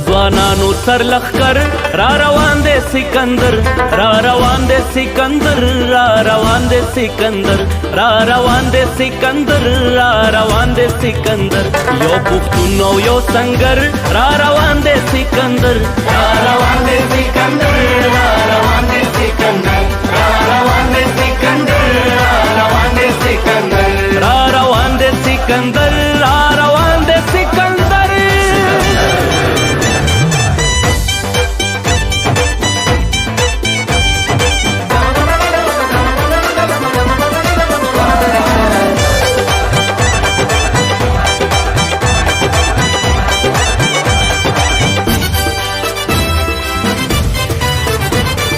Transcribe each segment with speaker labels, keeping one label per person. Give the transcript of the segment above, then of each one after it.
Speaker 1: ځوانانو سر لخر را روان دي سکندر، را روان دي سکندر، را روان دي سکندر، را روان دي سکندر، را روان دي سکندر. یو پښتون او یو سنگر را روان دي سکندر، را روان دي سکندر، را روان دي سکندر، را روان دي سکندر، را روان دي سکندر، را روان دي سکندر، را روان دي سکندر.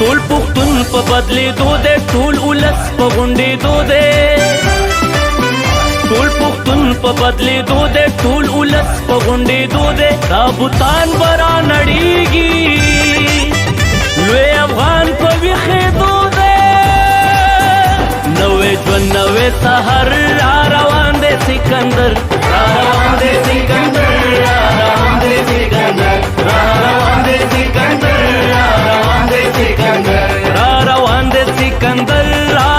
Speaker 1: ټول پښتون په بدلېدو دی، ټول ولس په غونډېدو دی، ټول پښتون په بدلېدو دی، ټول ولس په غونډېدو دی. دا بوتان به را نړېږي، لوی افغان په ویښېدو دی. نوی ژوند نوی سهار را روان دی سکندر، را روان دی سکندر، را روان دی سکندر، را روان دی سکندر، را روان دی سکندر، را روان دی سکندر، را